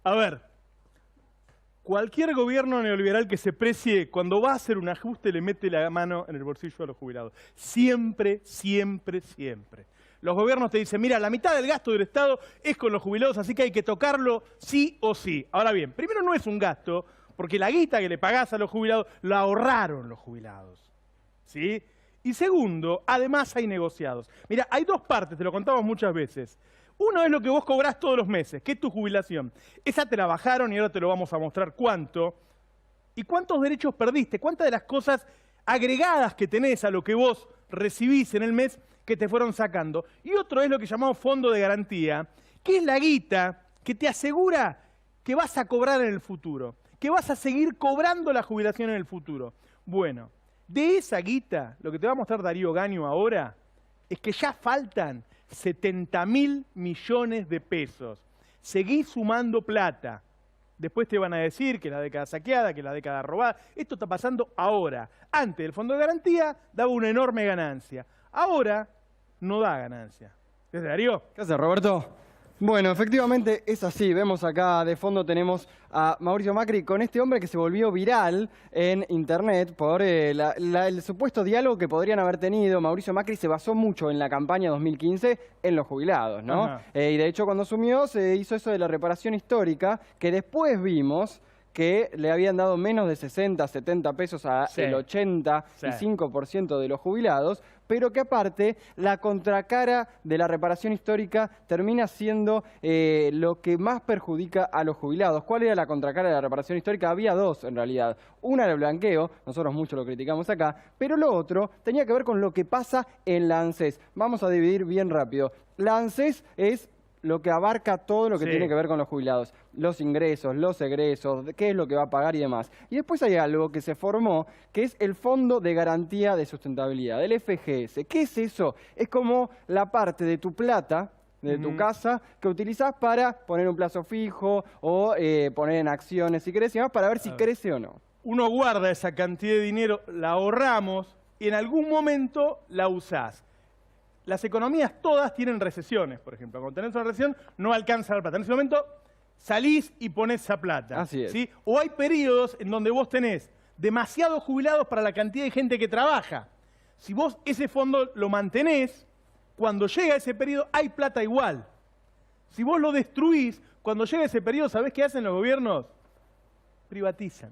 A ver, cualquier gobierno neoliberal que se precie, cuando va a hacer un ajuste, le mete la mano en el bolsillo a los jubilados. Siempre, siempre, siempre. Los gobiernos te dicen, mira, la mitad del gasto del Estado es con los jubilados, así que hay que tocarlo sí o sí. Ahora bien, primero no es un gasto, porque la guita que le pagás a los jubilados, la ahorraron los jubilados. ¿Sí? Y segundo, además hay negociados. Mira, hay dos partes, te lo contamos muchas veces. Uno es lo que vos cobrás todos los meses, que es tu jubilación. Esa te la bajaron y ahora te lo vamos a mostrar cuánto. ¿Y cuántos derechos perdiste? ¿Cuántas de las cosas agregadas que tenés a lo que vos recibís en el mes que te fueron sacando? Y otro es lo que llamamos fondo de garantía, que es la guita que te asegura que vas a cobrar en el futuro, que vas a seguir cobrando la jubilación en el futuro. Bueno, de esa guita, lo que te va a mostrar Darío Gaño ahora, es que ya faltan 70.000 millones de pesos. Seguís sumando plata. Después te van a decir que la década saqueada, que la década robada. Esto está pasando ahora. Antes del fondo de garantía daba una enorme ganancia. Ahora no da ganancia. ¿Qué haces, Darío? ¿Qué haces, Roberto? Bueno, efectivamente es así. Vemos acá de fondo tenemos a Mauricio Macri con este hombre que se volvió viral en internet por el supuesto diálogo que podrían haber tenido. Mauricio Macri se basó mucho en la campaña 2015 en los jubilados, ¿no? Y de hecho cuando asumió se hizo eso de la reparación histórica, que después vimos que le habían dado menos de 60, 70 pesos al 85% de los jubilados, pero que aparte la contracara de la reparación histórica termina siendo lo que más perjudica a los jubilados. ¿Cuál era la contracara de la reparación histórica? Había dos en realidad. Una era el blanqueo, nosotros mucho lo criticamos acá, pero lo otro tenía que ver con lo que pasa en la ANSES. Vamos a dividir bien rápido. La ANSES es lo que abarca todo lo que tiene que ver con los jubilados. Los ingresos, los egresos, qué es lo que va a pagar y demás. Y después hay algo que se formó, que es el Fondo de Garantía de Sustentabilidad, el FGS. ¿Qué es eso? Es como la parte de tu plata, de tu casa, que utilizás para poner un plazo fijo o poner en acciones si querés y demás, para ver si crece o no. Uno guarda esa cantidad de dinero, la ahorramos y en algún momento la usás. Las economías todas tienen recesiones, por ejemplo. Cuando tenés una recesión, no alcanza la plata. En ese momento salís y ponés esa plata. Así es. ¿Sí? O hay periodos en donde vos tenés demasiados jubilados para la cantidad de gente que trabaja. Si vos ese fondo lo mantenés, cuando llega ese periodo hay plata igual. Si vos lo destruís, cuando llega ese periodo, ¿sabés qué hacen los gobiernos? Privatizan.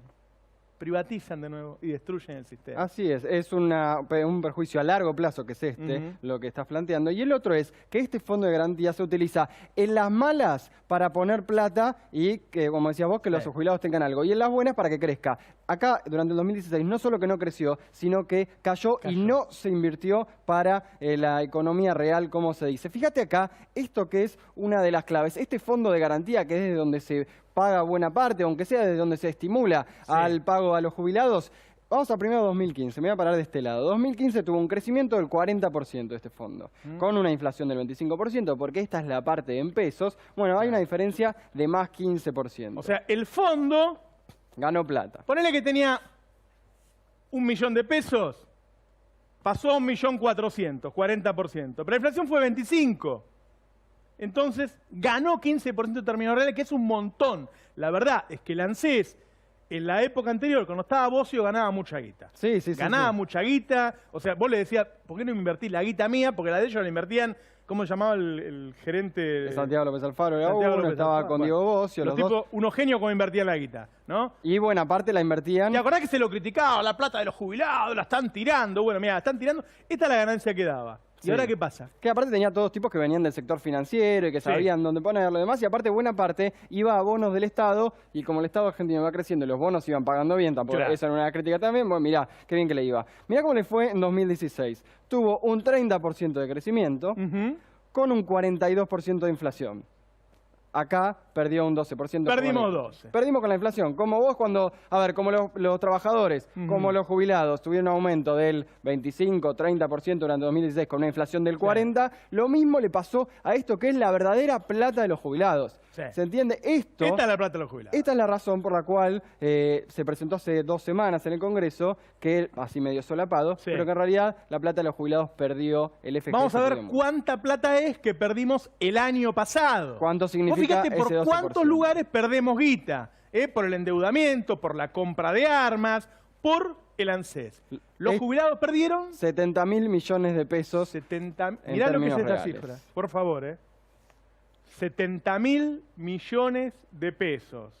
Privatizan de nuevo y destruyen el sistema. Así es un perjuicio a largo plazo que es lo que estás planteando. Y el otro es que este fondo de garantía se utiliza en las malas para poner plata y que, como decías vos, que los jubilados tengan algo. Y en las buenas para que crezca. Acá, durante el 2016, no solo que no creció, sino que cayó. Y no se invirtió para la economía real, como se dice. Fíjate acá, esto que es una de las claves. Este fondo de garantía, que es de donde se paga buena parte, aunque sea desde donde se estimula al pago a los jubilados. Vamos a primero 2015, me voy a parar de este lado. 2015 tuvo un crecimiento del 40% de este fondo, con una inflación del 25%, porque esta es la parte en pesos. Bueno, hay una diferencia de más 15%. O sea, el fondo ganó plata. Ponele que tenía 1 millón de pesos, pasó a 1.400.000, 40%. Pero la inflación fue 25%. Entonces, ganó 15% de términos reales, que es un montón. La verdad es que el ANSES, en la época anterior, cuando estaba Bocio, ganaba mucha guita. Ganaba mucha guita. O sea, vos le decías, ¿por qué no me invertís la guita mía? Porque la de ellos la invertían, ¿cómo se llamaba el gerente? Santiago López Alfaro era uno, estaba con Diego Bocio. Los tipos, unos genios como invertían la guita, ¿no? Y buena parte la invertían. ¿Y acordás que se lo criticaba? La plata de los jubilados, la están tirando. Bueno, mira, la están tirando. Esta es la ganancia que daba. ¿Y ahora qué pasa? Que aparte tenía todos tipos que venían del sector financiero y que sabían dónde ponerlo y demás. Y aparte buena parte iba a bonos del Estado. Y como el Estado argentino va creciendo y los bonos iban pagando bien, tampoco esa era una crítica también. Bueno, mirá, qué bien que le iba. Mirá cómo le fue en 2016. Tuvo un 30% de crecimiento con un 42% de inflación. Acá perdió un 12%. Perdimos 12. Perdimos con la inflación. Como vos cuando, a ver, como los trabajadores, como los jubilados tuvieron un aumento del 25, 30% durante 2016 con una inflación del 40%, lo mismo le pasó a esto que es la verdadera plata de los jubilados. Sí. ¿Se entiende? Esto... Esta es la plata de los jubilados. Esta es la razón por la cual se presentó hace 2 semanas en el Congreso, que así medio solapado, Sí. pero que en realidad la plata de los jubilados perdió el FG. Vamos a ver perdió mucho. cuánta plata es que perdimos el año pasado. ¿Cuánto Vos significa fíjate por ese 12%? cuántos lugares perdemos guita. Por el endeudamiento, por la compra de armas, por el ANSES. Los Es- jubilados perdieron 70.000 millones de pesos. 70... en Mirá lo que es términos esta reales. cifra, por favor. 70.000 millones de pesos.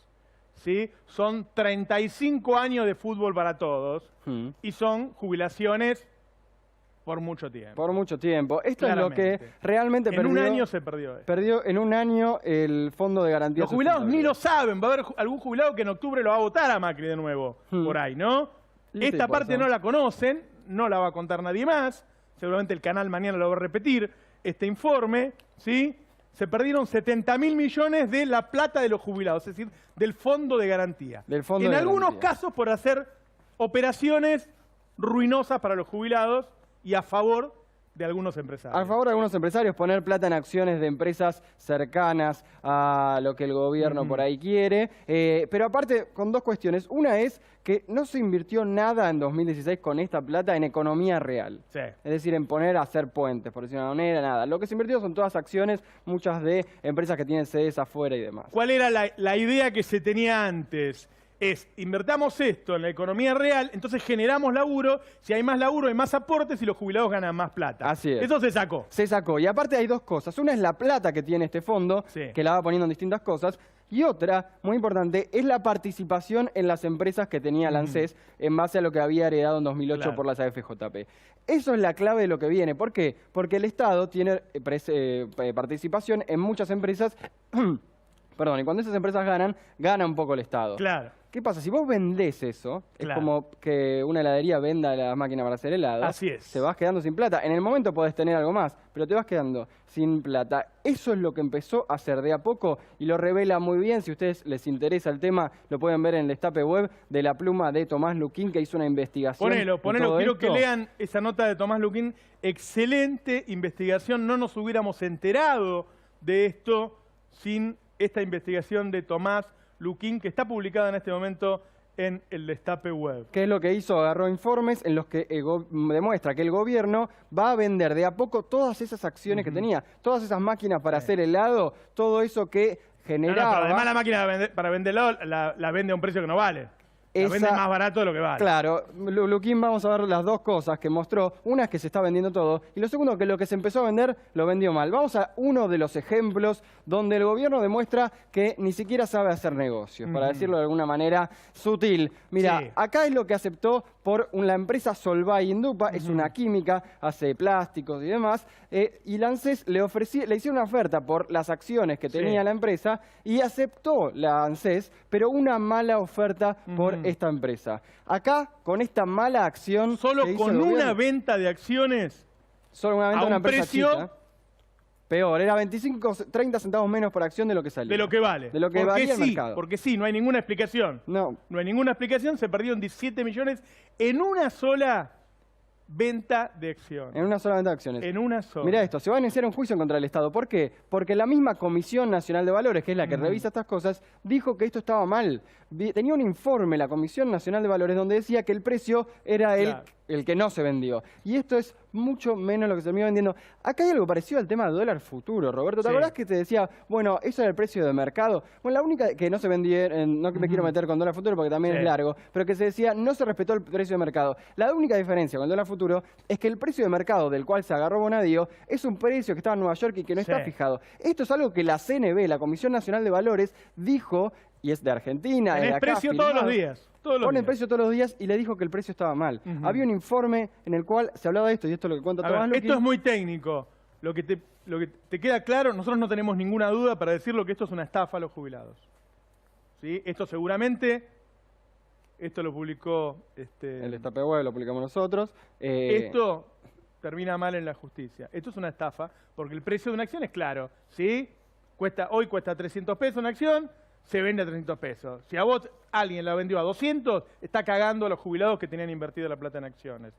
¿Sí? Son 35 años de fútbol para todos Mm. y son jubilaciones por mucho tiempo. Por mucho tiempo. Esto es lo que Claramente. realmente En perdió. un año se perdió esto. Perdió en un año el Fondo de Garantía. Los jubilados ni Sustentabilidad. lo saben. Va a haber algún jubilado que en octubre lo va a votar a Macri de nuevo. Por ahí, ¿no? Sí, Esta sí, puede parte ser. no la conocen, no la va a contar nadie más. Seguramente el canal mañana lo va a repetir. Este informe, ¿sí? Se perdieron 70.000 millones de la plata de los jubilados, es decir, del Fondo de Garantía. Del Fondo en de algunos Garantía. casos por hacer operaciones ruinosas para los jubilados y a favor de algunos empresarios. A favor de algunos empresarios, poner plata en acciones de empresas cercanas a lo que el gobierno por ahí quiere. Pero aparte, con 2 cuestiones. Una es que no se invirtió nada en 2016 con esta plata en economía real. Sí. Es decir, en poner a hacer puentes, por decirlo de una manera, nada. Lo que se invirtió son todas acciones, muchas de empresas que tienen sedes afuera y demás. ¿Cuál era la idea que se tenía antes? Es, invertamos esto en la economía real, entonces generamos laburo, si hay más laburo hay más aportes y los jubilados ganan más plata. Así es. Eso se sacó. Se sacó. Y aparte hay 2 cosas. Una es la plata que tiene este fondo, Sí. que la va poniendo en distintas cosas. Y otra, muy importante, es la participación en las empresas que tenía el ANSES en base a lo que había heredado en 2008 Claro. por las AFJP. Eso es la clave de lo que viene. ¿Por qué? Porque el Estado tiene participación en muchas empresas. Perdón, y cuando esas empresas ganan, gana un poco el Estado. Claro. ¿Qué pasa? Si vos vendés eso, es Claro. como que una heladería venda la máquina para hacer helado. Así es. Te vas quedando sin plata. En el momento podés tener algo más, pero te vas quedando sin plata. Eso es lo que empezó a hacer de a poco y lo revela muy bien. Si a ustedes les interesa el tema, lo pueden ver en el destape web de la pluma de Tomás Luquín, que hizo una investigación. Ponelo, de ponelo. todo Quiero que esto. lean esa nota de Tomás Luquín. Excelente investigación. No nos hubiéramos enterado de esto sin esta investigación de Tomás Luquín, que está publicada en este momento en el Destape Web. ¿Qué es lo que hizo? Agarró informes en los que demuestra que el gobierno va a vender de a poco todas esas acciones que tenía, todas esas máquinas para hacer helado, todo eso que No, no, generaba. pero además la máquina para vender helado la vende a un precio que no vale. La Esa- vende más barato de lo que vale. Claro, Luquín, vamos a ver las 2 cosas que mostró. Una es que se está vendiendo todo y lo segundo que lo que se empezó a vender lo vendió mal. Vamos a uno de los ejemplos donde el gobierno demuestra que ni siquiera sabe hacer negocios, para decirlo de alguna manera sutil. Mira, Sí. acá es lo que aceptó por la empresa Solvay Indupa, es una química, hace plásticos y demás, y la ANSES le hicieron una oferta por las acciones que Sí. tenía la empresa y aceptó la ANSES, pero una mala oferta por esta empresa. Acá, con esta mala acción... Solo que hizo con el una gobierno, venta de acciones solo una venta a de una un empresa precio chica, peor, era 30 centavos menos por acción de lo que salía. de lo que vale. De lo que porque valía el sí, mercado. porque sí, no hay ninguna explicación. No, No hay ninguna explicación, se perdieron 17 millones en una sola venta de acciones. en una sola venta de acciones. En una sola. Mirá esto, se va a iniciar un juicio contra el Estado. ¿Por qué? Porque la misma Comisión Nacional de Valores, que es la que revisa estas cosas, dijo que esto estaba mal. Tenía un informe la Comisión Nacional de Valores donde decía que el precio era Claro. el que no se vendió. Y esto es mucho menos lo que se terminó vendiendo. Acá hay algo parecido al tema del dólar futuro, Roberto. ¿Te Sí. acordás que te decía, bueno, eso era el precio de mercado? Bueno, la única que no se vendía, no me quiero meter con dólar futuro porque también Sí. es largo, pero que se decía, no se respetó el precio de mercado. La única diferencia con el dólar futuro es que el precio de mercado del cual se agarró Bonadío es un precio que estaba en Nueva York y que no Sí. está fijado. Esto es algo que la CNB, la Comisión Nacional de Valores, dijo, y es de Argentina, es de Tenés acá, precio todos los firmado. días. Todos los Pone días. precio todos los días y le dijo que el precio estaba mal. Había un informe en el cual se hablaba de esto, y esto es lo que cuenta A Tomás ver, Luquín. esto es muy técnico. Lo que te queda claro, nosotros no tenemos ninguna duda para decirlo que esto es una estafa a los jubilados. ¿Sí? Esto seguramente, esto lo publicó... El destape web lo publicamos nosotros. Esto termina mal en la justicia. Esto es una estafa porque el precio de una acción es claro. ¿Sí? Hoy cuesta 300 pesos una acción, se vende a 300 pesos. Si a vos alguien la vendió a 200, está cagando a los jubilados que tenían invertido la plata en acciones.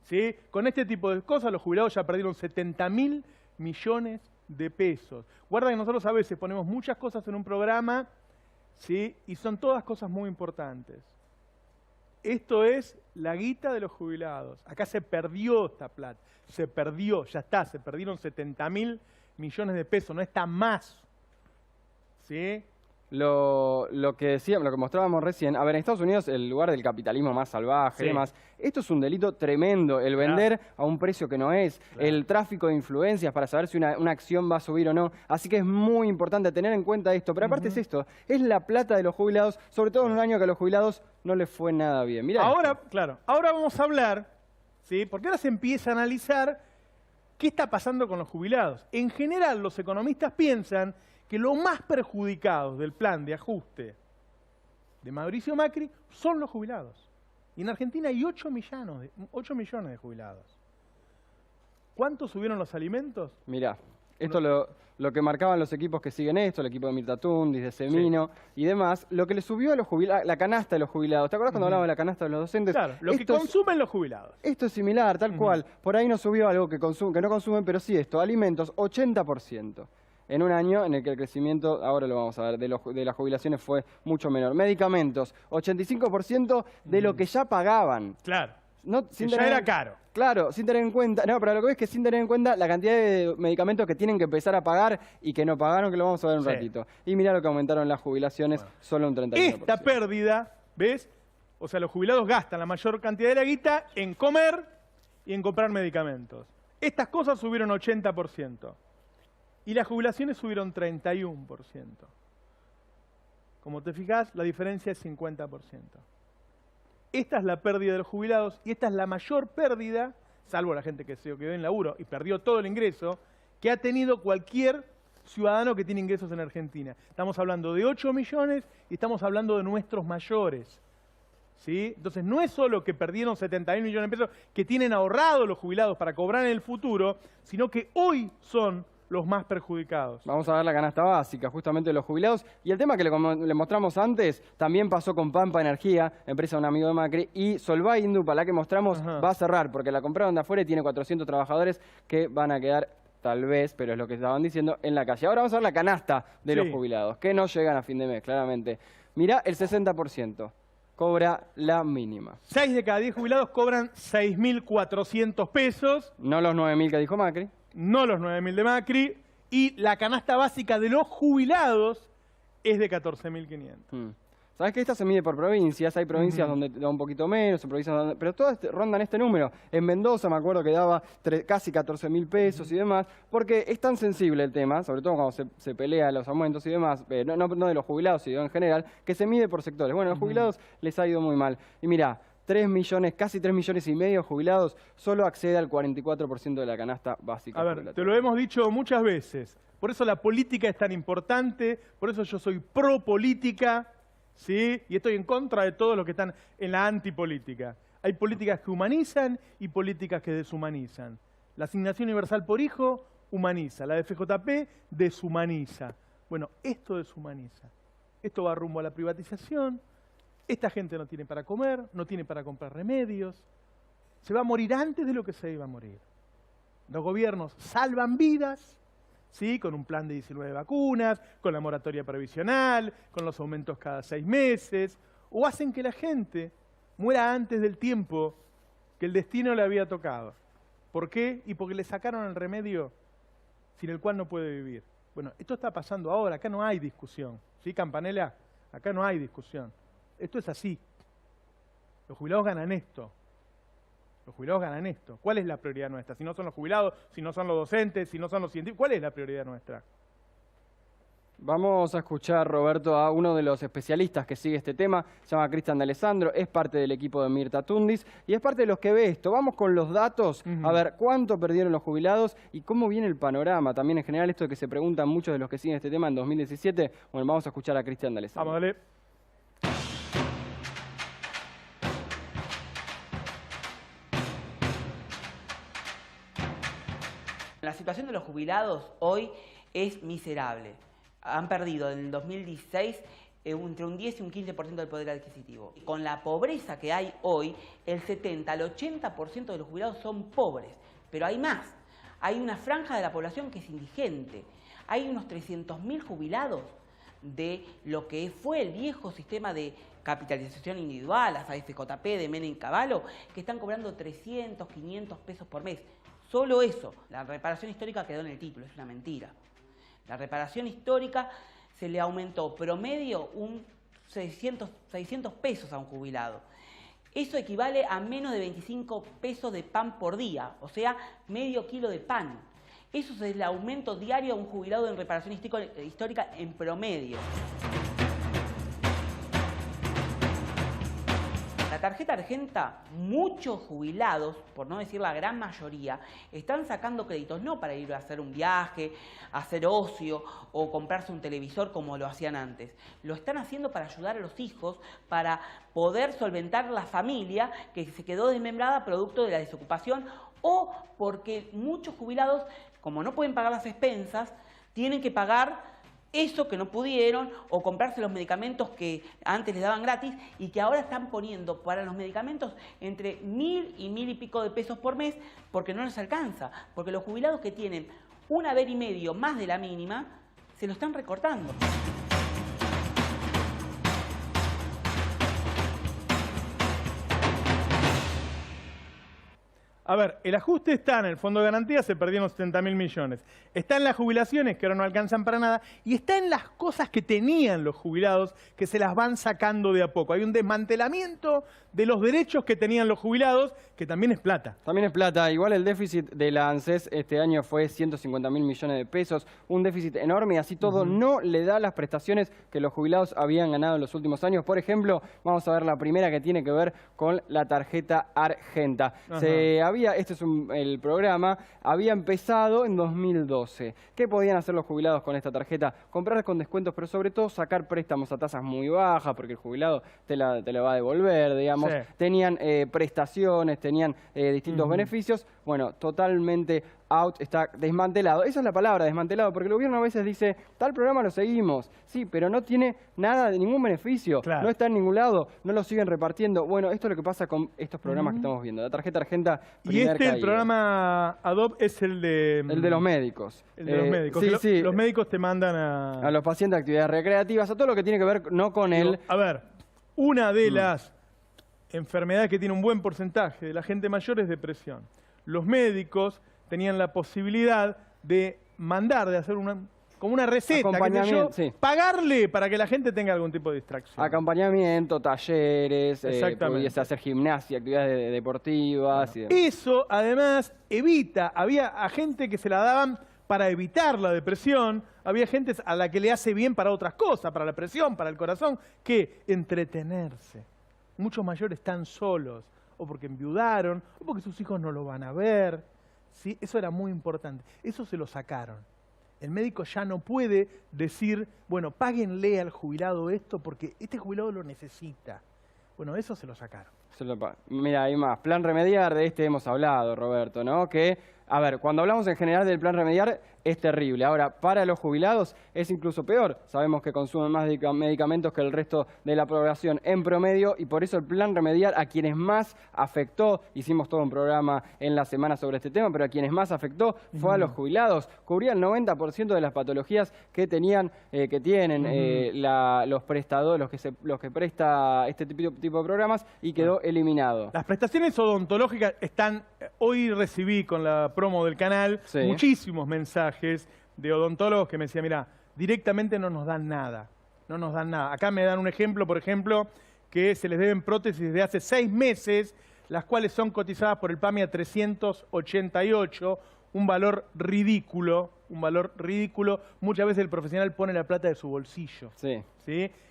¿Sí? Con este tipo de cosas los jubilados ya perdieron 70.000 millones de pesos. Guarda que nosotros a veces ponemos muchas cosas en un programa, ¿sí? Y son todas cosas muy importantes. Esto es la guita de los jubilados. Acá se perdió esta plata, se perdió, ya está, se perdieron 70.000 millones de pesos, no está más. ¿Sí? Lo que decíamos, lo que mostrábamos recién, a ver, en Estados Unidos, el lugar del capitalismo más salvaje Sí. y demás, esto es un delito tremendo, el vender a un precio que no es, el tráfico de influencias para saber si una acción va a subir o no, así que es muy importante tener en cuenta esto, pero aparte es esto, es la plata de los jubilados, sobre todo en un año que a los jubilados no les fue nada bien. Mirá Ahora, esto. claro, ahora vamos a hablar, ¿sí? Porque ahora se empieza a analizar qué está pasando con los jubilados. En general, los economistas piensan que los más perjudicados del plan de ajuste de Mauricio Macri son los jubilados. Y en Argentina hay 8 millones de jubilados. ¿Cuánto subieron los alimentos? Mirá, esto lo que marcaban los equipos que siguen esto, el equipo de Mirta Tundis, de Semino y demás, lo que le subió a los jubilados, la canasta de los jubilados. ¿Te acuerdas cuando hablábamos de la canasta de los docentes? Claro, lo que consumen los jubilados. Esto es similar, tal cual. Por ahí no subió algo que no consumen, pero sí esto, alimentos, 80%. En un año en el que el crecimiento, ahora lo vamos a ver, de las jubilaciones fue mucho menor. Medicamentos, 85% de lo que ya pagaban. Claro, No, que ya era caro. Claro, sin tener en cuenta, no, pero lo que ves es que sin tener en cuenta la cantidad de medicamentos que tienen que empezar a pagar y que no pagaron, que lo vamos a ver un ratito. Y mirá lo que aumentaron las jubilaciones, solo un 31%. Esta pérdida, ¿ves? O sea, los jubilados gastan la mayor cantidad de la guita en comer y en comprar medicamentos. Estas cosas subieron 80%. Y las jubilaciones subieron 31%. Como te fijas, la diferencia es 50%. Esta es la pérdida de los jubilados y esta es la mayor pérdida, salvo la gente que se quedó en laburo y perdió todo el ingreso, que ha tenido cualquier ciudadano que tiene ingresos en Argentina. Estamos hablando de 8 millones y estamos hablando de nuestros mayores. ¿Sí? Entonces no es solo que perdieron 70.000 millones de pesos que tienen ahorrado los jubilados para cobrar en el futuro, sino que hoy son los más perjudicados. Vamos a ver la canasta básica, justamente de los jubilados. Y el tema que le mostramos antes, también pasó con Pampa Energía, empresa de un amigo de Macri, y Solvay Indupa, la que mostramos, va a cerrar, porque la compraron de afuera y tiene 400 trabajadores que van a quedar, tal vez, pero es lo que estaban diciendo, en la calle. Ahora vamos a ver la canasta de los jubilados, que no llegan a fin de mes, claramente. Mirá, el 60% cobra la mínima. 6 de cada 10 jubilados cobran 6.400 pesos. No los 9.000 que dijo Macri. No los 9.000 de Macri, y la canasta básica de los jubilados es de 14.500. Sabes que esta se mide por provincias, hay provincias donde da un poquito menos, provincias donde, pero todas rondan este número. En Mendoza me acuerdo que daba casi 14.000 pesos y demás, porque es tan sensible el tema, sobre todo cuando se pelea los aumentos y demás, no de los jubilados, sino en general, que se mide por sectores. Bueno, a los jubilados les ha ido muy mal. Y mirá, 3 millones, casi 3 millones y medio de jubilados, solo accede al 44% de la canasta básica. A ver, te lo hemos dicho muchas veces. Por eso la política es tan importante, por eso yo soy pro política, ¿sí? Y estoy en contra de todos los que están en la antipolítica. Hay políticas que humanizan y políticas que deshumanizan. La asignación universal por hijo humaniza, la de FJP deshumaniza. Bueno, esto deshumaniza. Esto va rumbo a la privatización. Esta gente no tiene para comer, no tiene para comprar remedios. Se va a morir antes de lo que se iba a morir. Los gobiernos salvan vidas, ¿sí? Con un plan de 19 vacunas, con la moratoria previsional, con los aumentos cada 6 meses, o hacen que la gente muera antes del tiempo que el destino le había tocado. ¿Por qué? Y porque le sacaron el remedio sin el cual no puede vivir. Bueno, esto está pasando ahora, acá no hay discusión. ¿Sí, Campanella? Acá no hay discusión. Esto es así. Los jubilados ganan esto. Los jubilados ganan esto. ¿Cuál es la prioridad nuestra? Si no son los jubilados, si no son los docentes, si no son los científicos, ¿cuál es la prioridad nuestra? Vamos a escuchar, Roberto, a uno de los especialistas que sigue este tema. Se llama Cristian D'Alessandro, es parte del equipo de Mirta Tundis y es parte de los que ve esto. Vamos con los datos, a ver cuánto perdieron los jubilados y cómo viene el panorama. También en general esto que se preguntan muchos de los que siguen este tema en 2017. Bueno, vamos a escuchar a Cristian D'Alessandro. Vamos, dale. La situación de los jubilados hoy es miserable. Han perdido en el 2016 entre un 10 y un 15% del poder adquisitivo. Con la pobreza que hay hoy, el 70 al 80% de los jubilados son pobres. Pero hay más. hay una franja de la población que es indigente. Hay unos 300.000 jubilados de lo que fue el viejo sistema de capitalización individual, las AFJP de Menem y Cavallo, que están cobrando 300, 500 pesos por mes. Solo eso. La reparación histórica quedó en el título, es una mentira. La reparación histórica se le aumentó promedio un 600 pesos a un jubilado. Eso equivale a menos de 25 pesos de pan por día, o sea, medio kilo de pan. Eso es el aumento diario a un jubilado en reparación histórica en promedio. La tarjeta Argenta, muchos jubilados, por no decir la gran mayoría, están sacando créditos no para ir a hacer un viaje, a hacer ocio o comprarse un televisor como lo hacían antes. Lo están haciendo para ayudar a los hijos, para poder solventar la familia que se quedó desmembrada producto de la desocupación o porque muchos jubilados, como no pueden pagar las expensas, tienen que pagar eso que no pudieron o comprarse los medicamentos que antes les daban gratis y que ahora están poniendo para los medicamentos entre 1.000 y 1.000 y pico de pesos por mes porque no les alcanza, porque los jubilados que tienen un haber y medio más de la mínima se lo están recortando. A ver, el ajuste está en el fondo de garantía, se perdieron 70.000 millones. Está en las jubilaciones, que ahora no alcanzan para nada, y está en las cosas que tenían los jubilados, que se las van sacando de a poco. Hay un desmantelamiento de los derechos que tenían los jubilados, que también es plata. También es plata. Igual el déficit de la ANSES este año fue 150.000 millones de pesos, un déficit enorme y así todo no le da las prestaciones que los jubilados habían ganado en los últimos años. Por ejemplo, vamos a ver la primera que tiene que ver con la tarjeta Argenta. Este es el programa, había empezado en 2012. ¿Qué podían hacer los jubilados con esta tarjeta? Comprar con descuentos, pero sobre todo sacar préstamos a tasas muy bajas, porque el jubilado te la va a devolver, digamos. Sí. Tenían prestaciones, tenían distintos beneficios. Bueno, totalmente out, está desmantelado. Esa es la palabra, desmantelado, porque el gobierno a veces dice, tal programa lo seguimos, sí, pero no tiene nada de ningún beneficio, no está en ningún lado, no lo siguen repartiendo. Bueno, esto es lo que pasa con estos programas que estamos viendo. La tarjeta Argenta, y el programa ADOP es el de... El de los médicos. El de los médicos. Sí, los médicos te mandan a los pacientes de actividades recreativas, a todo lo que tiene que ver no con él. A ver, una de las enfermedades que tiene un buen porcentaje de la gente mayor es depresión. Los médicos tenían la posibilidad de mandar, de hacer como una receta, pagarle para que la gente tenga algún tipo de distracción. Acompañamiento, talleres, pudiese hacer gimnasia, actividades deportivas. Bueno, eso además evita, había a gente que se la daban para evitar la depresión, había gente a la que le hace bien para otras cosas, para la presión, para el corazón, que entretenerse. Muchos mayores están solos, o porque enviudaron, o porque sus hijos no lo van a ver. ¿Sí? Eso era muy importante. Eso se lo sacaron. El médico ya no puede decir, bueno, páguenle al jubilado esto porque este jubilado lo necesita. Bueno, eso se lo sacaron. Mira, hay más. Plan Remediar, de este hemos hablado, Roberto, ¿no? Que, a ver, cuando hablamos en general del Plan Remediar, es terrible. Ahora, para los jubilados es incluso peor. Sabemos que consumen más medicamentos que el resto de la población en promedio y por eso el Plan Remediar a quienes más afectó, hicimos todo un programa en la semana sobre este tema, pero a quienes más afectó fue a los jubilados. Cubría el 90% de las patologías que tienen los prestadores, los que presta este tipo de programas y quedó eliminado. Las prestaciones odontológicas están, hoy recibí con la promo del canal muchísimos mensajes de odontólogos que me decían, mira, directamente no nos dan nada, no nos dan nada. Acá me dan un ejemplo, por ejemplo, que se les deben prótesis de hace 6 meses, las cuales son cotizadas por el PAMI a 388, un valor ridículo, muchas veces el profesional pone la plata de su bolsillo. ¿Sí?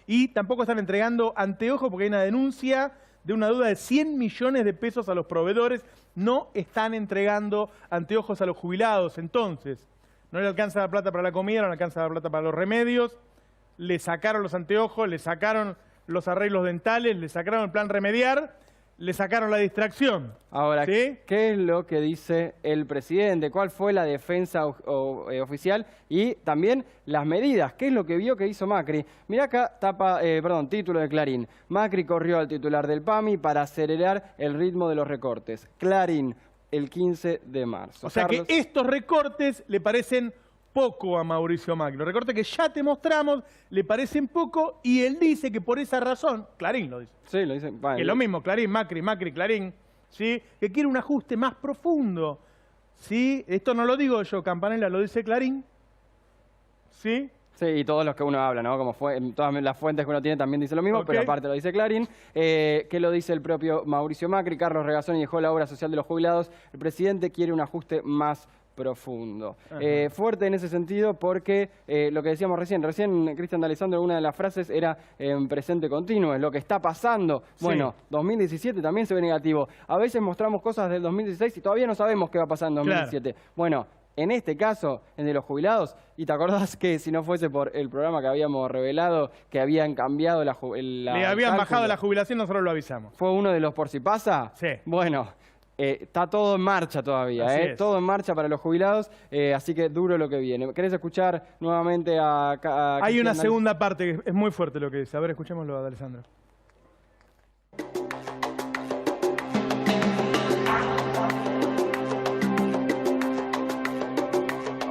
Y tampoco están entregando anteojos porque hay una denuncia de una deuda de 100 millones de pesos a los proveedores, no están entregando anteojos a los jubilados. Entonces, no le alcanza la plata para la comida, no le alcanza la plata para los remedios, le sacaron los anteojos, le sacaron los arreglos dentales, le sacaron el Plan Remediar, le sacaron la distracción. Ahora, ¿sí? ¿Qué es lo que dice el presidente? ¿Cuál fue la defensa oficial? Y también las medidas. ¿Qué es lo que vio que hizo Macri? Mirá acá, título de Clarín. Macri corrió al titular del PAMI para acelerar el ritmo de los recortes. Clarín. el 15 de marzo. O sea Carlos, que estos recortes le parecen poco a Mauricio Macri. Los recortes que ya te mostramos le parecen poco y él dice que por esa razón, Clarín lo dice, sí, lo dicen. que es lo mismo, Clarín, Macri, Macri, Clarín, ¿sí? Que quiere un ajuste más profundo. ¿Sí? Esto no lo digo yo, Campanella, lo dice Clarín. ¿Sí? Sí, y todos los que uno habla, ¿no? Como fue, todas las fuentes que uno tiene también dice lo mismo, Ok. pero aparte lo dice Clarín. ¿Qué lo dice el propio Mauricio Macri? Carlos Regazzoni dejó la obra social de los jubilados. El presidente quiere un ajuste más profundo. Fuerte en ese sentido porque lo que decíamos recién Cristian D'Alessandro, una de las frases era en presente continuo, es lo que está pasando. Sí. Bueno, 2017 también se ve negativo. A veces mostramos cosas del 2016 y todavía no sabemos qué va a pasar en 2017. Claro. Bueno, en este caso, el de los jubilados, y te acordás que si no fuese por el programa que habíamos revelado, que habían cambiado Le habían bajado la jubilación, nosotros lo avisamos. ¿Fue uno de los por si pasa? Sí. Bueno, está todo en marcha todavía, Así es. todo en marcha para los jubilados, así que duro lo que viene. ¿Querés escuchar nuevamente a Hay Cristian una D'Alessandro? segunda parte que es muy fuerte lo que dice. A ver, escuchémoslo a D'Alessandro.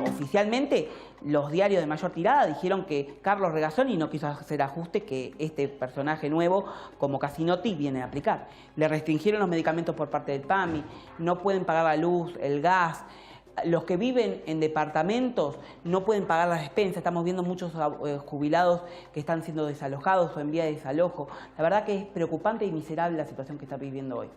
Oficialmente, los diarios de mayor tirada dijeron que Carlos Regazzoni no quiso hacer ajustes que este personaje nuevo, como Casinotti, viene a aplicar. Le restringieron los medicamentos por parte del PAMI, no pueden pagar la luz, el gas. Los que viven en departamentos no pueden pagar las despensas. Estamos viendo muchos jubilados que están siendo desalojados o en vía de desalojo. La verdad que es preocupante y miserable la situación que está viviendo hoy.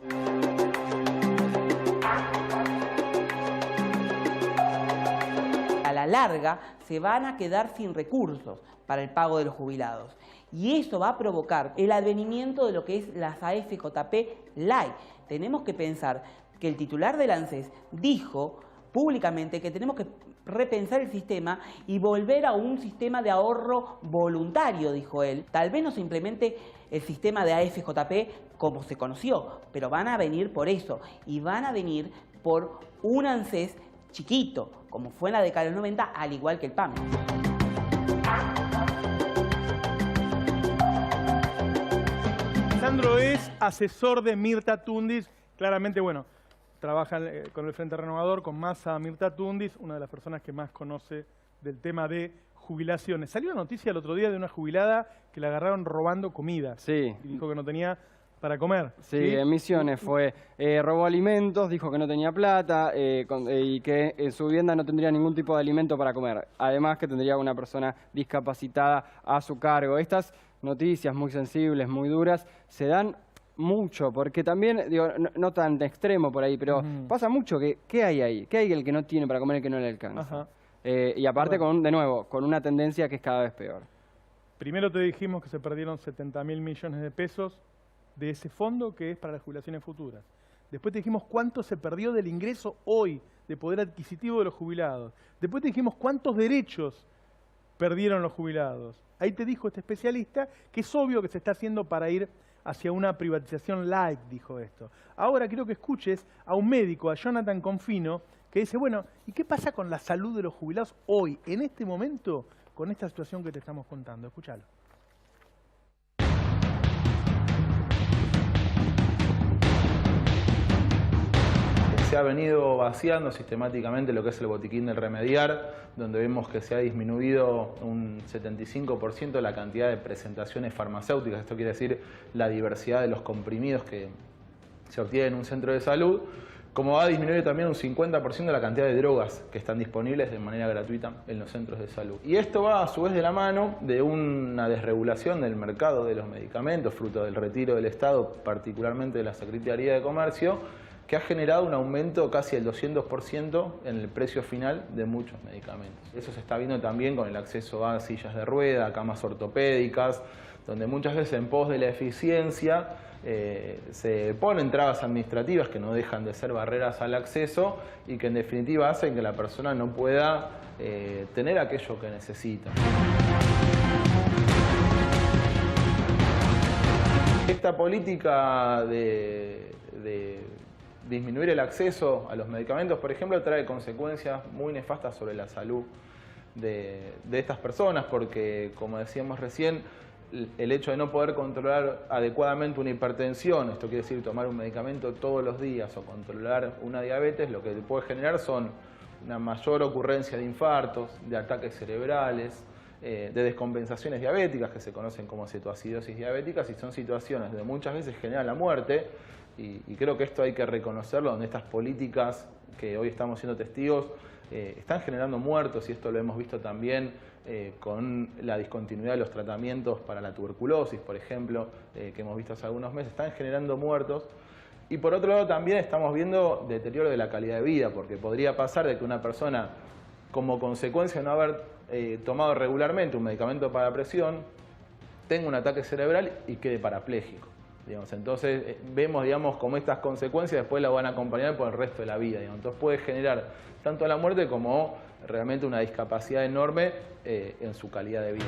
A la larga se van a quedar sin recursos para el pago de los jubilados. Y eso va a provocar el advenimiento de lo que es las AFJP Light. Tenemos que pensar que el titular del ANSES dijo públicamente que tenemos que repensar el sistema y volver a un sistema de ahorro voluntario, dijo él. Tal vez no se implemente el sistema de AFJP como se conoció, pero van a venir por eso y van a venir por un ANSES chiquito, como fue en la década de los 90, al igual que el PAMI. Sandro es asesor de Mirta Tundis. Claramente, bueno, trabaja con el Frente Renovador, con Massa Mirta Tundis, una de las personas que más conoce del tema de jubilaciones. Salió una noticia el otro día de una jubilada que la agarraron robando comida. Sí. Y dijo que no tenía para comer. Sí, en Misiones fue. Robó alimentos, dijo que no tenía plata y que en su vivienda no tendría ningún tipo de alimento para comer. Además que tendría una persona discapacitada a su cargo. Estas noticias muy sensibles, muy duras, se dan mucho, porque también, digo, no tan extremo por ahí, pero pasa mucho que, ¿qué hay ahí? ¿Qué hay el que no tiene para comer y el que no le alcanza? Ajá. Y aparte, de nuevo, con una tendencia que es cada vez peor. Primero te dijimos que se perdieron 70.000 millones de pesos de ese fondo que es para las jubilaciones futuras. Después te dijimos cuánto se perdió del ingreso hoy de poder adquisitivo de los jubilados. Después te dijimos cuántos derechos perdieron los jubilados. Ahí te dijo este especialista que es obvio que se está haciendo para ir hacia una privatización light, dijo esto. Ahora quiero que escuches a un médico, a Jonathan Confino, que dice, bueno, ¿y qué pasa con la salud de los jubilados hoy, en este momento, con esta situación que te estamos contando? Escúchalo. Se ha venido vaciando sistemáticamente lo que es el botiquín del remediar, donde vemos que se ha disminuido un 75% la cantidad de presentaciones farmacéuticas. Esto quiere decir la diversidad de los comprimidos que se obtienen en un centro de salud, como ha disminuido también un 50% la cantidad de drogas que están disponibles de manera gratuita en los centros de salud. Y esto va a su vez de la mano de una desregulación del mercado de los medicamentos, fruto del retiro del Estado, particularmente de la Secretaría de Comercio, que ha generado un aumento casi del 200% en el precio final de muchos medicamentos. Eso se está viendo también con el acceso a sillas de rueda, a camas ortopédicas, donde muchas veces en pos de la eficiencia se ponen trabas administrativas que no dejan de ser barreras al acceso y que en definitiva hacen que la persona no pueda tener aquello que necesita. Esta política de disminuir el acceso a los medicamentos, por ejemplo, trae consecuencias muy nefastas sobre la salud de estas personas, porque, como decíamos recién, el hecho de no poder controlar adecuadamente una hipertensión, esto quiere decir tomar un medicamento todos los días o controlar una diabetes, lo que puede generar son una mayor ocurrencia de infartos, de ataques cerebrales, de descompensaciones diabéticas, que se conocen como cetoacidosis diabéticas, y son situaciones donde muchas veces generan la muerte, y creo que esto hay que reconocerlo, donde estas políticas que hoy estamos siendo testigos están generando muertos, y esto lo hemos visto también con la discontinuidad de los tratamientos para la tuberculosis, por ejemplo, que hemos visto hace algunos meses, están generando muertos. Y por otro lado también estamos viendo deterioro de la calidad de vida, porque podría pasar de que una persona, como consecuencia de no haber tomado regularmente un medicamento para la presión, tenga un ataque cerebral y quede parapléjico. Digamos. Entonces vemos, digamos, como estas consecuencias después la van a acompañar por el resto de la vida. Digamos. Entonces puede generar tanto la muerte como realmente una discapacidad enorme en su calidad de vida.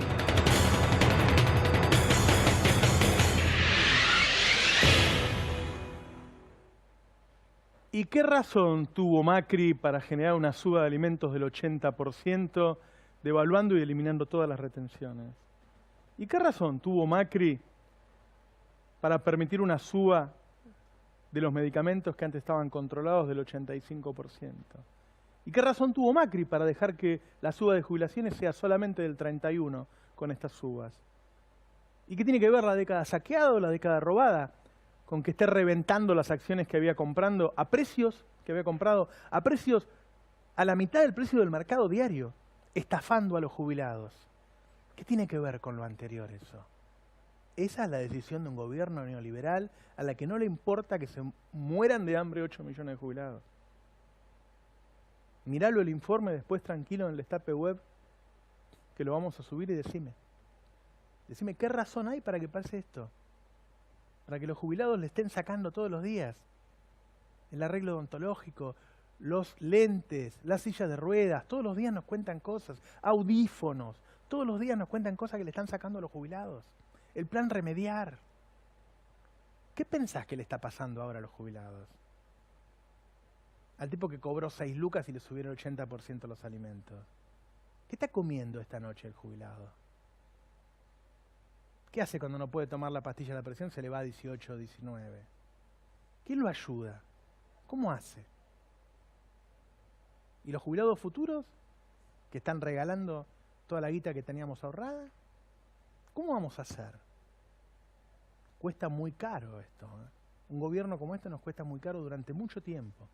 ¿Y qué razón tuvo Macri para generar una suba de alimentos del 80%, devaluando y eliminando todas las retenciones? ¿Y qué razón tuvo Macri para permitir una suba de los medicamentos que antes estaban controlados del 85%? ¿Y qué razón tuvo Macri para dejar que la suba de jubilaciones sea solamente del 31% con estas subas? ¿Y qué tiene que ver la década saqueada o la década robada con que esté reventando las acciones que había comprando a precios que había comprado a precios a la mitad del precio del mercado diario, estafando a los jubilados? ¿Qué tiene que ver con lo anterior eso? Esa es la decisión de un gobierno neoliberal a la que no le importa que se mueran de hambre 8 millones de jubilados. Miralo el informe después tranquilo en el Destape Web, que lo vamos a subir, y decime qué razón hay para que pase esto. Para que los jubilados le estén sacando todos los días el arreglo odontológico, los lentes, las sillas de ruedas, todos los días nos cuentan cosas, audífonos, todos los días nos cuentan cosas que le están sacando a los jubilados. El plan remediar. ¿Qué pensás que le está pasando ahora a los jubilados? Al tipo que cobró 6 lucas y le subieron el 80% los alimentos. ¿Qué está comiendo esta noche el jubilado? ¿Qué hace cuando no puede tomar la pastilla de la presión? Se le va a 18 o 19. ¿Quién lo ayuda? ¿Cómo hace? ¿Y los jubilados futuros que están regalando toda la guita que teníamos ahorrada? ¿Cómo vamos a hacer? Cuesta muy caro esto, ¿eh? Un gobierno como este nos cuesta muy caro durante mucho tiempo.